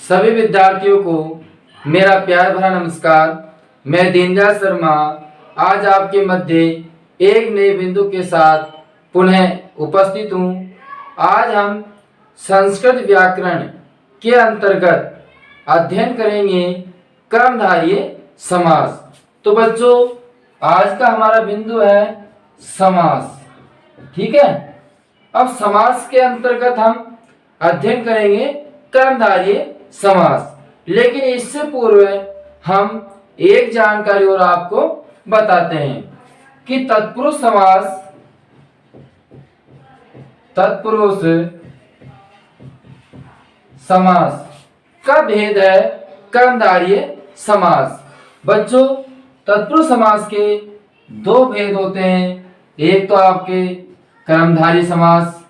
सभी विद्यार्थियों को मेरा प्यार भरा नमस्कार। मैं दीनदयाल शर्मा आज आपके मध्य एक नए बिंदु के साथ पुनः उपस्थित हूँ। आज हम संस्कृत व्याकरण के अंतर्गत अध्ययन करेंगे कर्मधारय समास। तो बच्चों, आज का हमारा बिंदु है समास। ठीक है, अब समास के अंतर्गत हम अध्ययन करेंगे कर्मधारय समास। लेकिन इससे पूर्व हम एक जानकारी और आपको बताते हैं कि तत्पुरुष समास, तत्पुरुष समास का भेद है कर्मधारय समास। बच्चों, तत्पुरुष समास के दो भेद होते हैं। एक तो आपके कर्मधारय समास,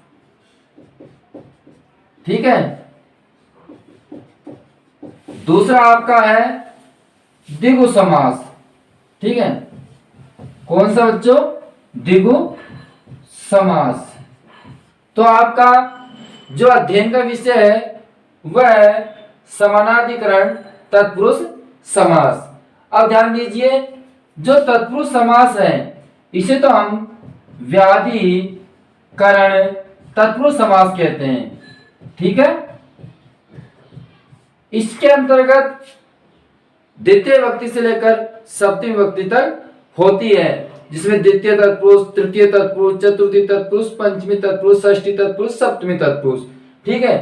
ठीक है, दूसरा आपका है द्विगु समास। ठीक है, कौन सा बच्चों? द्विगु समास। तो आपका जो अध्ययन का विषय है वह है समानाधिकरण तत्पुरुष समास। अब ध्यान दीजिए, जो तत्पुरुष समास है इसे तो हम व्याधिकरण तत्पुरुष समास कहते हैं। ठीक है, इसके अंतर्गत द्वितीय विभक्ति से लेकर सप्तमी विभक्ति तक होती है, जिसमें द्वितीय तत्पुरुष, तृतीय तत्पुरुष, चतुर्थी तत्पुरुष, पंचमी तत्पुरुष, षष्ठी तत्पुरुष, सप्तमी तत्पुरुष। ठीक है,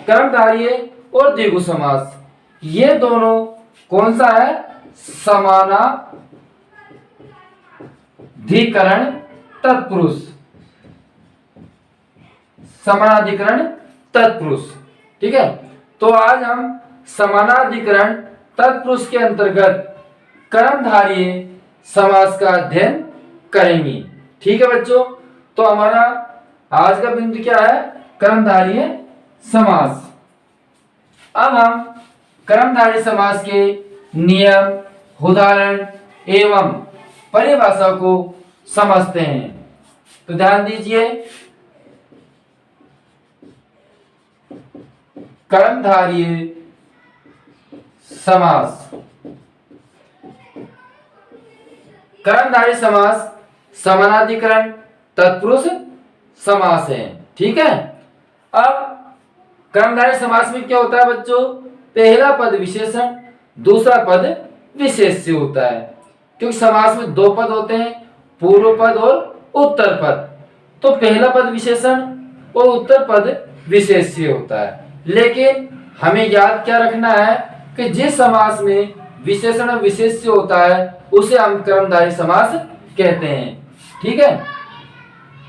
कर्मधारय और द्विगु समास ये दोनों कौन सा है? समानाधिकरण तत्पुरुष, समानाधिकरण तत्पुरुष। ठीक है, तो आज हम समानाधिकरण तत्पुरुष के अंतर्गत कर्मधारय समास का अध्ययन करेंगे। ठीक है बच्चों, तो हमारा आज का बिंदु क्या है? कर्मधारय समास। अब हम कर्मधारय समास के नियम, उदाहरण एवं परिभाषा को समझते हैं। तो ध्यान दीजिए, कर्मधारय समास, कर्मधारय समास समानाधिकरण तत्पुरुष समास है। ठीक है, अब कर्मधारय समास में क्या होता है बच्चों? पहला पद विशेषण, दूसरा पद विशेष्य होता है। क्योंकि समास में दो पद होते हैं, पूर्व पद और उत्तर पद। तो पहला पद विशेषण और उत्तर पद विशेष्य होता है। लेकिन हमें याद क्या रखना है कि जिस समास में विशेषण और विशेष्य होता है उसे हम कर्मधारय समास कहते हैं। ठीक है,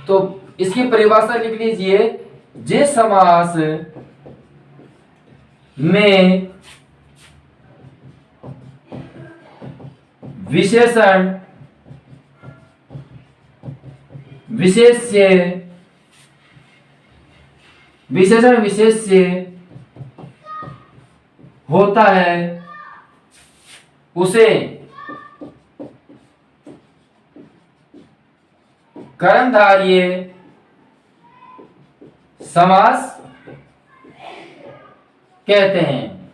तो इसकी परिभाषा लिख लीजिए। जिस समास में विशेषण, विशेष्य, विशेषण विशेष्य होता है उसे कर्मधारय समास कहते हैं।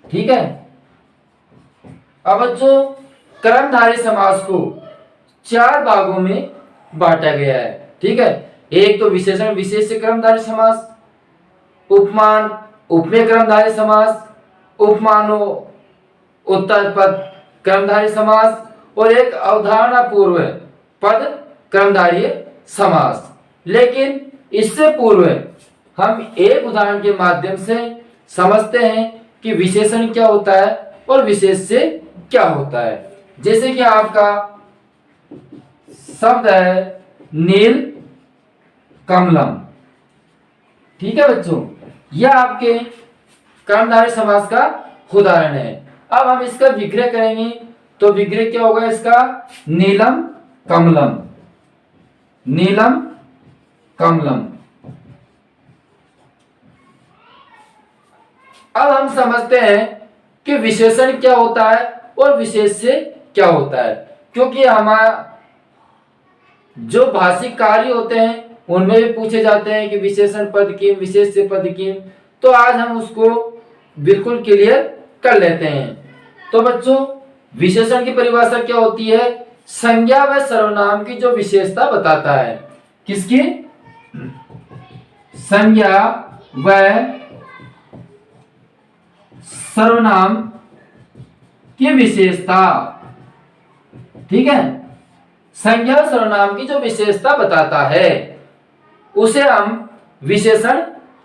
ठीक है, अब जो कर्मधारय समास को चार भागों में बांटा गया है। ठीक है, एक तो विशेषण विशेष्य कर्मधारय समास, उपमान उपमेय कर्मधारय समास, उपमानो उत्तर पद कर्मधारय समास और एक अवधारणा पूर्व पद कर्मधारय समास। लेकिन इससे पूर्व हम एक उदाहरण के माध्यम से समझते हैं कि विशेषण क्या होता है और विशेष्य क्या होता है। जैसे कि आपका शब्द है नील कमलम। ठीक है बच्चों, यह आपके कर्मधारय समास का उदाहरण है। अब हम इसका विग्रह करेंगे तो विग्रह क्या होगा इसका? नीलम कमलम, नीलम कमलम। अब हम समझते हैं कि विशेषण क्या होता है और विशेष्य क्या होता है, क्योंकि हमारा जो भाषिक कार्य होते हैं उनमें भी पूछे जाते हैं कि विशेषण पद किम, विशेष्य पद किम। तो आज हम उसको बिल्कुल क्लियर कर लेते हैं। तो बच्चों विशेषण की परिभाषा क्या होती है? संज्ञा व सर्वनाम की जो विशेषता बताता है। किसकी? संज्ञा व सर्वनाम की विशेषता। ठीक है, संज्ञा और सर्वनाम की जो विशेषता बताता है उसे हम विशेषण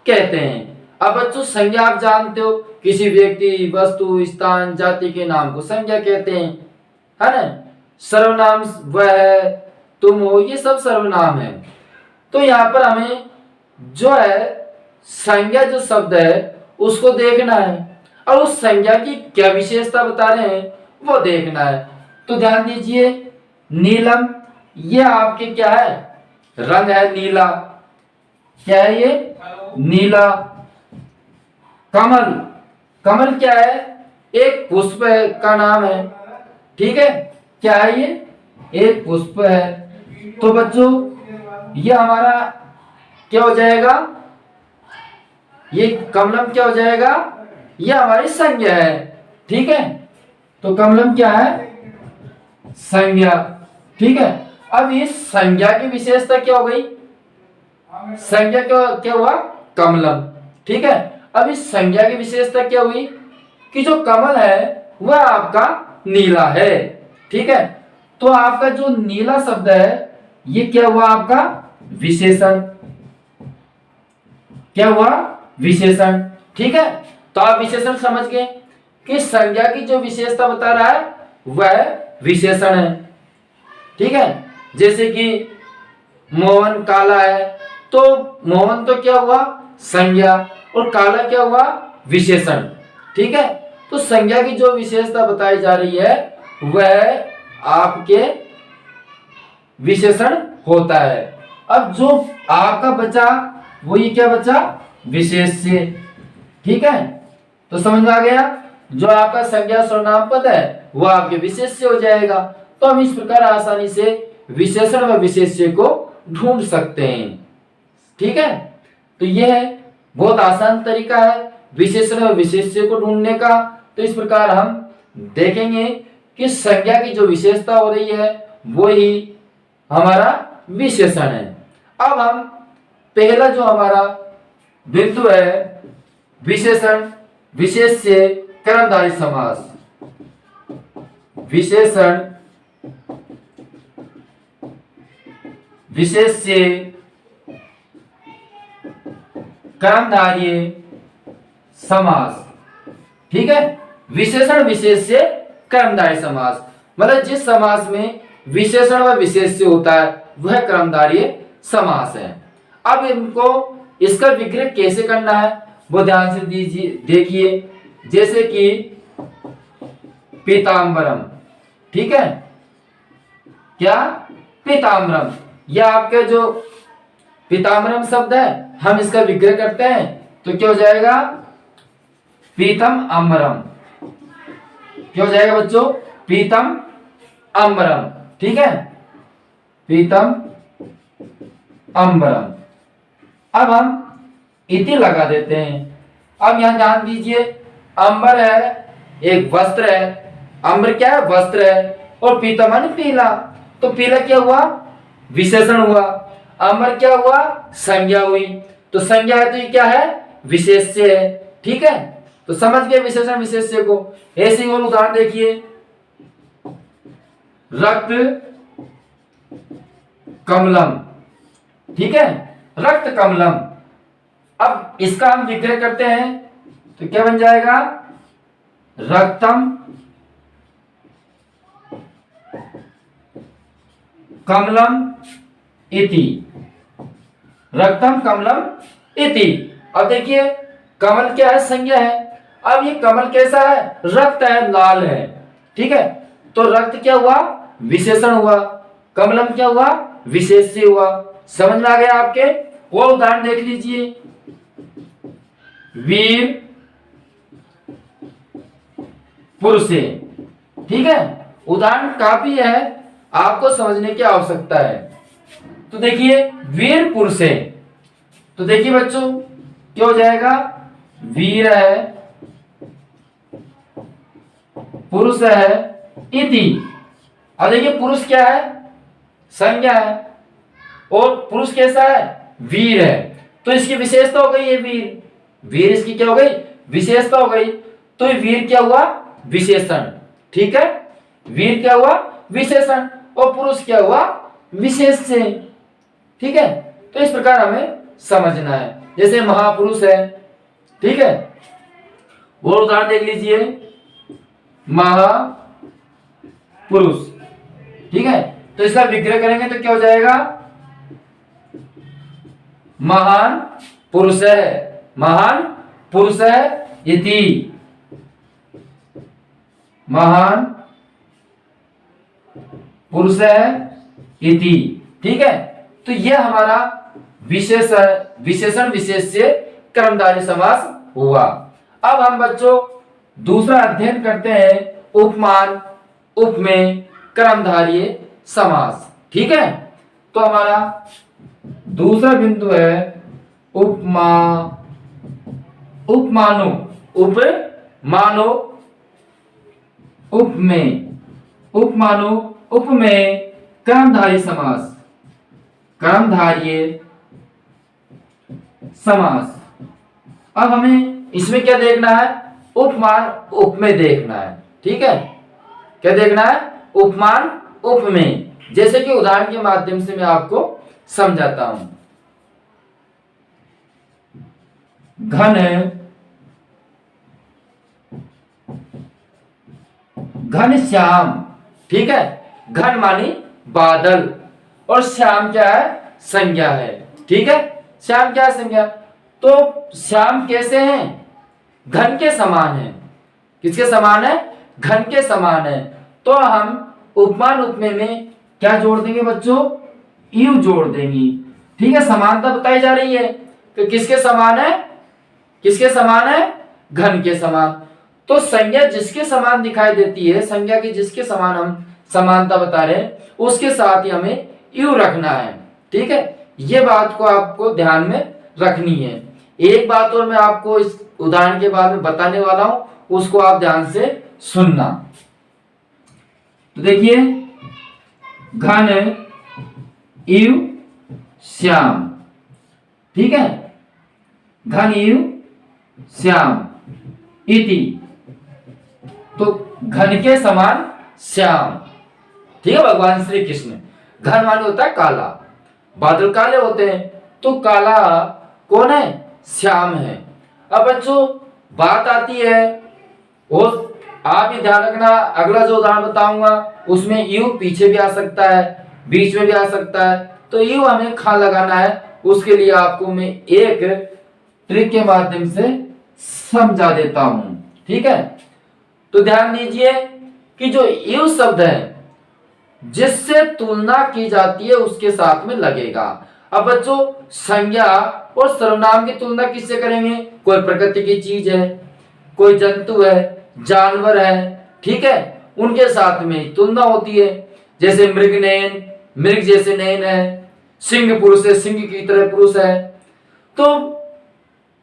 कहते हैं। अब बच्चों संज्ञा आप जानते हो, किसी व्यक्ति, वस्तु, स्थान, जाति के नाम को संज्ञा कहते हैं, है ना। सर्वनाम वह है, तुम हो, ये सब सर्वनाम है। तो यहाँ पर हमें जो है संज्ञा जो शब्द है उसको देखना है और उस संज्ञा की क्या विशेषता बता रहे हैं वो देखना है। तो ध्यान दीजिए, नीलम ये आपके क्या है? रंग है नीला। क्या है ये? नीला। कमल, कमल क्या है? एक पुष्प का नाम है। ठीक है, क्या है ये? एक पुष्प है। तो बच्चों ये हमारा क्या हो जाएगा? ये कमलम क्या हो जाएगा? ये हमारी संज्ञा है। ठीक है, तो कमलम क्या है? संज्ञा। ठीक है, अब इस संज्ञा की विशेषता क्या हो गई? संज्ञा क्या हुआ? कमलम। ठीक है, अब इस संज्ञा की विशेषता क्या हुई कि जो कमल है वह आपका नीला है। ठीक है, तो आपका जो नीला शब्द है ये क्या हुआ? आपका विशेषण। क्या हुआ? विशेषण। ठीक है, तो आप विशेषण समझ गए कि संज्ञा की जो विशेषता बता रहा है वह विशेषण है। ठीक है, जैसे कि मोहन काला है, तो मोहन तो क्या हुआ? संज्ञा, और काला क्या हुआ? विशेषण। ठीक है, तो संज्ञा की जो विशेषता बताई जा रही है वह आपके विशेषण होता है। अब जो आपका बचा वो ये क्या बचा? विशेष्य। ठीक है, तो समझ में आ गया? जो आपका संज्ञा सर्वनाम पद है वो आपके विशेष्य हो जाएगा। तो हम इस प्रकार आसानी से विशेषण व विशेष्य को ढूंढ सकते हैं। ठीक है, तो यह बहुत आसान तरीका है विशेषण व विशेष्य को ढूंढने का। तो इस प्रकार हम देखेंगे कि संज्ञा की जो विशेषता हो रही है वो ही हमारा विशेषण है। अब हम पहला जो हमारा बिंदु है विशेषण विशेष्य कर्मधारय समास। विशेषण विशेष्य कर्मधारय समास। ठीक है, विशेषण विशेष्य कर्मधारय समास मतलब जिस समास में विशेषण व विशेष्य होता है वह कर्मधारय समास है। अब इनको इसका विग्रह कैसे करना है वो ध्यान से दीजिए, देखिए। जैसे कि पीतांबरम। ठीक है, क्या? पीतांबरम। यह आपके जो पीतांबरम शब्द है हम इसका विग्रह करते हैं तो क्या हो जाएगा? पीतम अंबरम। क्या हो जाएगा बच्चों? पीतम अंबरम। ठीक है, पीतम अंबरम। अब हम इति लगा देते हैं। अब यहां ध्यान दीजिए, अंबर है एक वस्त्र है। अंबर क्या है? वस्त्र है। और पीतम है पीला, तो पीला क्या हुआ? विशेषण हुआ। अंबर क्या हुआ? संज्ञा हुई। तो संज्ञा है तो ये क्या है? विशेष्य है। ठीक है, तो समझ गए विशेषण विशेष्य को। ऐसे ही और उदाहरण देखिए, रक्त कमलम। ठीक है, रक्त कमलम। अब इसका हम विग्रह करते हैं तो क्या बन जाएगा? रक्तम कमलम इति। रक्तम कमलम इति। अब देखिए कमल क्या है? संज्ञा है। अब ये कमल कैसा है? रक्त है, लाल है। ठीक है, तो रक्त क्या हुआ? विशेषण हुआ। कमलम क्या हुआ? विशेष्य हुआ। समझ में आ गया आपके? वो उदाहरण देख लीजिए, वीर पुरुषे। ठीक है, उदाहरण काफी है, आपको समझने की आवश्यकता है। तो देखिए वीर पुरुषे, तो देखिए बच्चों क्या हो जाएगा? वीर है पुरुष है इति। अब देखिए पुरुष क्या है, संज्ञा है, और पुरुष कैसा है, वीर है, तो इसकी विशेषता हो गई है वीर। वीर इसकी क्या हो गई, विशेषता हो गई। तो ये वीर क्या हुआ, विशेषण। ठीक है, वीर क्या हुआ, विशेषण, और पुरुष क्या हुआ, विशेष्य। ठीक है, तो इस प्रकार हमें समझना है। जैसे महापुरुष है, ठीक है, वो उदाहरण देख लीजिए, महापुरुष। ठीक है, तो इसका विग्रह करेंगे तो क्या हो जाएगा, महान पुरुष है, महान पुरुष है इति, महान पुरुष है इति। ठीक है, तो यह हमारा विशेषण विशेष्य कर्मधारय समास हुआ। अब हम बच्चों दूसरा अध्ययन करते हैं, उपमान उपमेय कर्मधारय समास। ठीक है, तो हमारा दूसरा बिंदु है उपमानो उपमेय, उपमानो उपमेय कर्मधारय समास, कर्मधारय समास। अब हमें इसमें क्या देखना है, उपमान उपमेय देखना है। ठीक है, क्या देखना है, उपमान उपमेय। जैसे कि उदाहरण के माध्यम से मैं आपको समझाता हूं। घन श्याम। ठीक है, घन मानी बादल, और श्याम क्या है, संज्ञा है। ठीक है, श्याम क्या है, संज्ञा। तो श्याम कैसे हैं, घन के समान है। किसके समान है, घन के समान है। तो हम उपमान उपमेय में क्या जोड़ देंगे बच्चों, यू जोड़ देंगे। ठीक है, समानता बताई जा रही है कि किसके समान है, किसके समान है, घन के समान। तो संज्ञा जिसके समान दिखाई देती है, संज्ञा की जिसके समान हम समानता बता रहे हैं, उसके साथ ही हमें यू रखना है। ठीक है, ये बात को आपको ध्यान में रखनी है। एक बात और मैं आपको इस उदाहरण के बाद में बताने वाला हूं, उसको आप ध्यान से सुनना। तो देखिए, घन यू श्याम। ठीक है, घन यू श्याम इति, तो घन के समान श्याम। ठीक है, भगवान श्री कृष्ण। घन माने होता है काला, बादल काले होते हैं, तो काला कौन है, श्याम है। अब बच्चों बात आती है, और आप ये ध्यान रखना, अगला जो उदाहरण बताऊंगा उसमें यू पीछे भी आ सकता है, बीच में भी आ सकता है। तो यू हमें खान लगाना है, उसके लिए आपको मैं एक ट्रिक के माध्यम से समझा देता हूं। ठीक है, तो ध्यान दीजिए कि जो यू शब्द है, जिससे तुलना की जाती है उसके साथ में लगेगा। अब बच्चों संज्ञा और सर्वनाम की तुलना किससे करेंगे, कोई प्रकृति की चीज है, कोई जंतु है, जानवर है, ठीक है, उनके साथ में तुलना होती है। जैसे मृग नयन, मृग जैसे नयन है, सिंह पुरुष है, सिंह की तरह पुरुष है। तो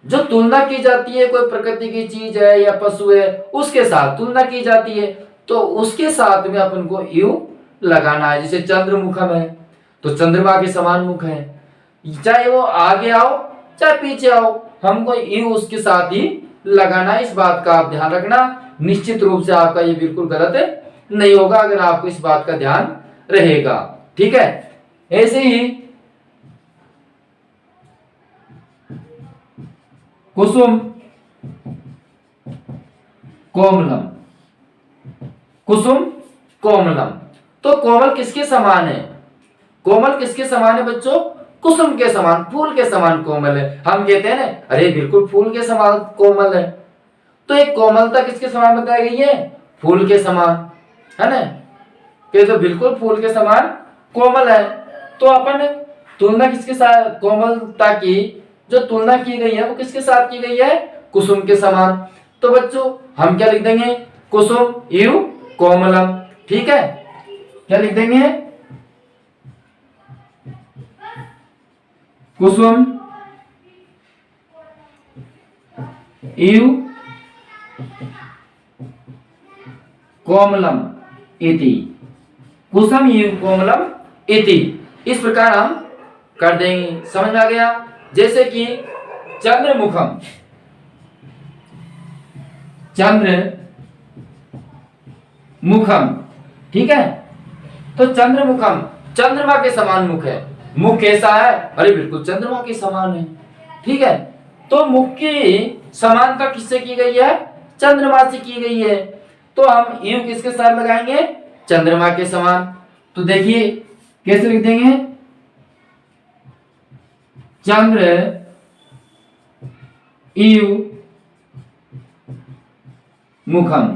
जो तुलना की जाती है, कोई प्रकृति की चीज है या पशु है, उसके साथ तुलना की जाती है, तो उसके साथ में अपन को यू लगाना है। जैसे चंद्रमुखम है, तो चंद्रमा के समान मुख है, चाहे वो आगे आओ चाहे पीछे आओ, हमको यू उसके साथ ही लगाना है। इस बात का आप ध्यान रखना, निश्चित रूप से आपका ये बिल्कुल गलत नहीं होगा अगर आपको इस बात का ध्यान रहेगा। ठीक है, ऐसे ही कुसुम कोमलम, कुसुम कोमलम, तो कोमल किसके समान है, कोमल किसके समान है बच्चों, कुसुम के समान, फूल के समान कोमल है। हम कहते हैं ना, अरे बिल्कुल फूल के समान कोमल है, तो एक कोमलता किसके समान बताई गई है, फूल के समान, है ना, कि तो बिल्कुल फूल के समान कोमल है। तो अपन तुलना किसके साथ, कोमलता की जो तुलना की गई है वो किसके साथ की गई है, कुसुम के समान। तो बच्चों हम क्या लिख देंगे, कुसुम यू कोमलम। ठीक है, क्या लिख देंगे, कुसुम यू कोमलम इति, कुसुम इव कोमलम इति, इस प्रकार हम कर देंगे। समझ में आ गया? जैसे कि चंद्रमुखम, चंद्र मुखम, ठीक है। तो चंद्रमुखम, चंद्रमा के समान मुख है। मुख कैसा है? अरे बिल्कुल चंद्रमा के समान है, ठीक है। तो मुख की समानता किससे की गई है? चंद्रमा से की गई है। तो हम यू किसके साथ लगाएंगे? चंद्रमा के समान। तो देखिए कैसे लिख देंगे? चंद्र इव मुखम,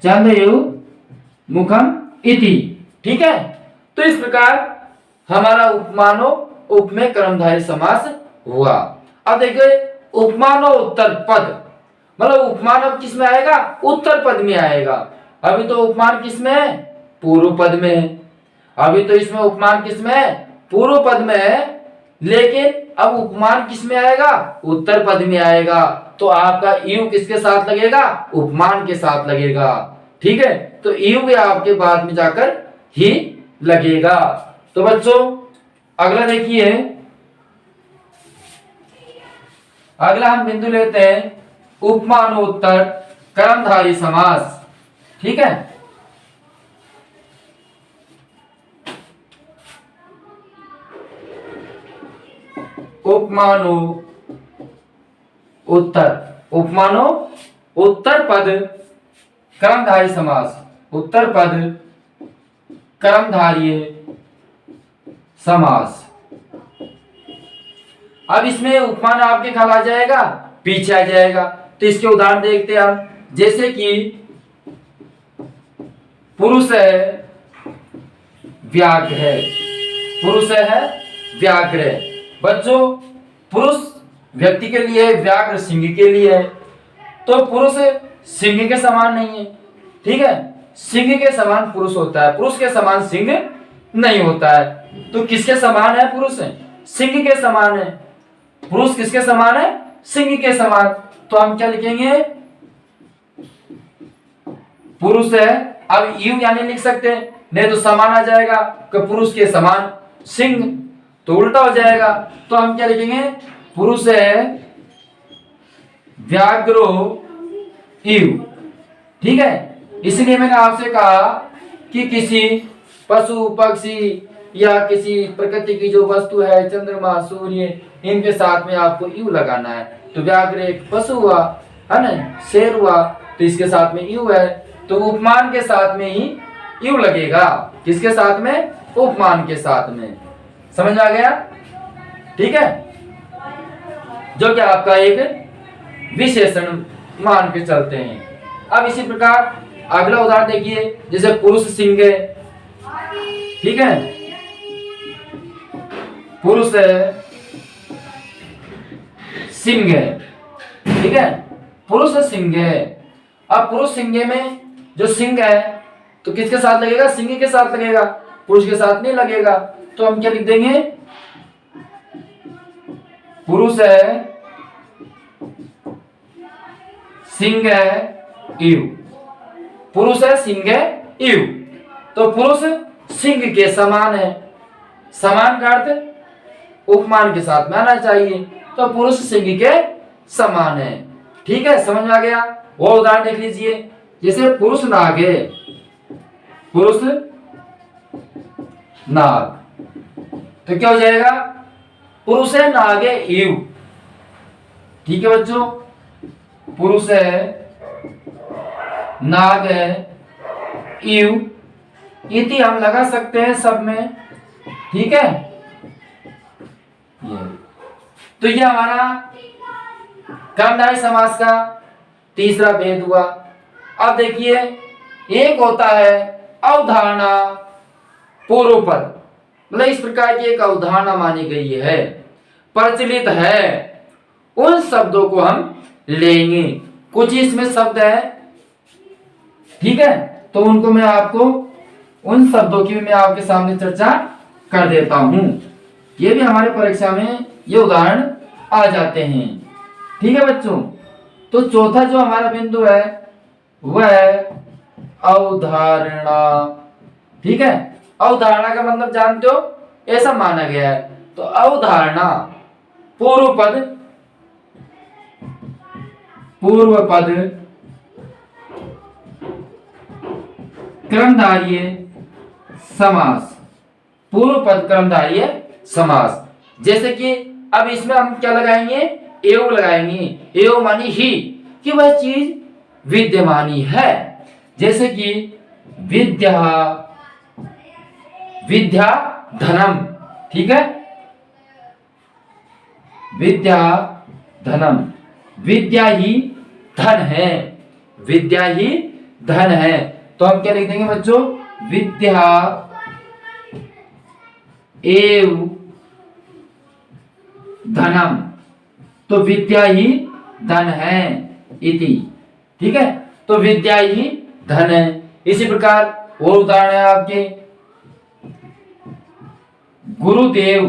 चंद्र इव मुखम इति, ठीक है। तो इस प्रकार हमारा उपमानो उपमेय कर्मधारय समास हुआ। अब देखिए उपमानो उत्तर पद, मतलब उपमान अब किस में आएगा? उत्तर पद में आएगा। अभी तो उपमान किस में है? पूर्व पद में है। अभी तो इसमें उपमान किस में है? पूर्व पद में है। लेकिन अब उपमान किस में आएगा? उत्तर पद में आएगा। तो आपका यू किसके साथ लगेगा? उपमान के साथ लगेगा, ठीक है। तो यू भी आपके बाद में जाकर ही लगेगा। तो बच्चों अगला देखिए, अगला हम बिंदु लेते हैं उपमानोत्तर कर्मधारय समास, ठीक है। उपमानो उत्तर, उपमानो उत्तर पद कर्मधारय समास, उत्तर पद कर्मधारय समास। अब इसमें उपमान आपके ख्याल आ जाएगा, पीछे आ जाएगा। तो इसके उदाहरण देखते हैं हम। जैसे कि पुरुष है व्याघ्र है, पुरुष है व्याघ्र। बच्चों पुरुष व्यक्ति के लिए, व्याघ्र सिंह के लिए है। तो पुरुष सिंह के समान नहीं है, ठीक है। सिंह के समान पुरुष होता है, पुरुष के समान सिंह नहीं होता है। तो किसके समान है? पुरुष सिंह के समान है। पुरुष किसके समान है? सिंह के समान। तो हम क्या लिखेंगे? पुरुष है, अब यू यानी लिख सकते हैं, नहीं तो समान आ जाएगा कि पुरुष के समान सिंह, तो उल्टा हो जाएगा। तो हम क्या लिखेंगे? पुरुष है व्याघ्रो इव, ठीक है। इसलिए मैंने आपसे कहा कि किसी पशु पक्षी या किसी प्रकृति की जो वस्तु है, चंद्रमा सूर्य, इनके साथ में आपको यू लगाना है। तो व्याघ्र एक पशु हुआ, है ना, शेर हुआ, तो इसके साथ में यू है। तो उपमान के साथ में ही यू लगेगा। किसके साथ में? उपमान के साथ में। समझ आ गया? ठीक है, जो कि आपका एक विशेषण मान के चलते हैं। अब इसी प्रकार अगला उदाहरण देखिए, जैसे पुरुष सिंह, ठीक है, पुरुष है सिंह, ठीक है, पुरुष सिंह है। अब पुरुष सिंह में जो सिंह है तो किसके साथ लगेगा? सिंह के साथ लगेगा, पुरुष के साथ नहीं लगेगा। तो हम क्या लिख देंगे? पुरुष है सिंह इव, पुरुष है सिंह इव। तो पुरुष सिंह के समान है। समान का अर्थ उपमान के साथ में आना चाहिए। तो पुरुष सिंह के समान है, ठीक है। समझ में आ गया? वो उदाहरण देख लीजिए, जैसे पुरुष नाग है, पुरुष नाग, तो क्या हो जाएगा? पुरुष है नाग है इव, ठीक है बच्चों। पुरुष है नाग है इव, इति हम लगा सकते हैं सब में, ठीक है। तो ये हमारा कर्मधारय समास का तीसरा भेद हुआ। अब देखिए, एक होता है अवधारणा पूर्व पद, मतलब इस प्रकार की एक अवधारणा मानी गई है, प्रचलित है, उन शब्दों को हम लेंगे। कुछ इसमें शब्द है, ठीक है, तो उनको मैं आपको, उन शब्दों की भी मैं आपके सामने चर्चा कर देता हूं। ये भी हमारे परीक्षा में ये उदाहरण आ जाते हैं, ठीक है बच्चों। तो चौथा जो हमारा बिंदु है वह है अवधारणा। ठीक है, अवधारणा का मतलब जानते हो, ऐसा माना गया है। तो अवधारणा पूर्व पद कर्मधारय समास, पूर्व पद कर्मधारय समास। जैसे कि अब इसमें हम क्या लगाएंगे, एव लगाएंगे। एव मानी ही, कि वह चीज विद्यमानी है। जैसे कि विद्या धनम। ठीक है, विद्या धनम, विद्या ही धन है, विद्या ही धन है। तो हम क्या लिख देंगे बच्चों, विद्या एव धनम, तो विद्या ही धन है इति। ठीक है, तो विद्या ही धन है। इसी प्रकार और उदाहरण है आपके, गुरुदेव,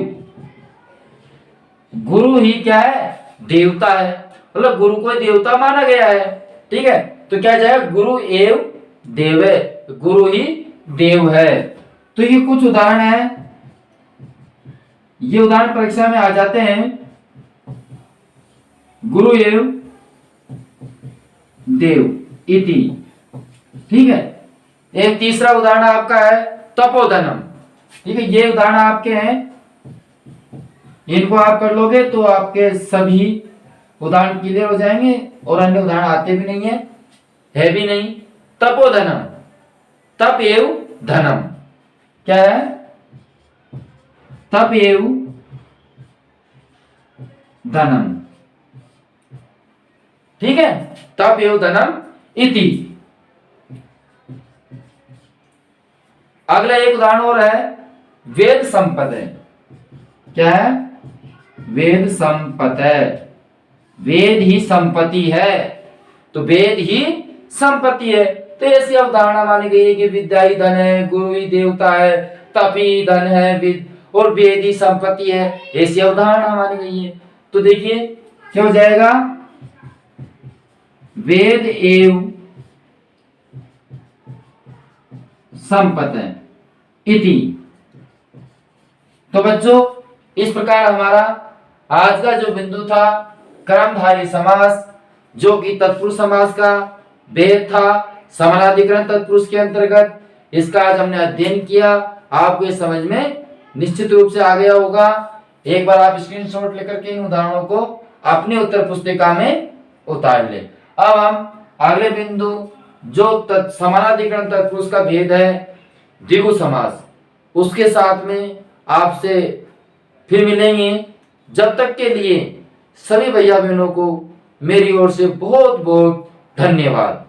गुरु ही क्या है, देवता है, मतलब गुरु को देवता माना गया है। ठीक है, तो क्या जाएगा, गुरु एव देव है, गुरु ही देव है। तो ये कुछ उदाहरण है, ये उदाहरण परीक्षा में आ जाते हैं, गुरु एव देव इति। ठीक है, एक तीसरा उदाहरण आपका है तपोधनम। ठीक है, ये उदाहरण आपके हैं, इनको आप कर लोगे तो आपके सभी उदाहरण क्लियर हो जाएंगे, और अन्य उदाहरण आते भी नहीं है भी नहीं। तपोधनम, तप एव धनम, क्या है, तप एव धनम। ठीक है, तप एव धनम इति। अगला एक उदाहरण और है, वेद संपद है। क्या है, वेद संपत है, वेद ही संपत्ति है, तो वेद ही संपत्ति है। तो ऐसी अवधारणा मानी गई है कि विद्या ही धन है, गुरु ही देवता है, तप ही धन है, और वेद ही संपत्ति है, ऐसी अवधारणा मानी गई है। तो देखिए क्या हो जाएगा, वेद एव संपत है इति। तो बच्चों इस प्रकार हमारा आज का जो बिंदु था, कर्मधारय समास, जो कि तत्पुरुष समास का भेद था समानाधिकरण तत्पुरुष के अंतर्गत, इसका आज हमने अध्ययन किया। आपको ये समझ में निश्चित रूप से आ गया होगा। एक बार आप स्क्रीनशॉट लेकर के इन उदाहरणों को अपनी उत्तर पुस्तिका में उतार ले। अब हम अगले बिंदु, जो समानाधिकरण तत्पुरुष का भेद है द्विगु समास, उसके साथ में आपसे फिर मिलेंगे। जब तक के लिए सभी भैया बहनों को मेरी ओर से बहुत बहुत धन्यवाद।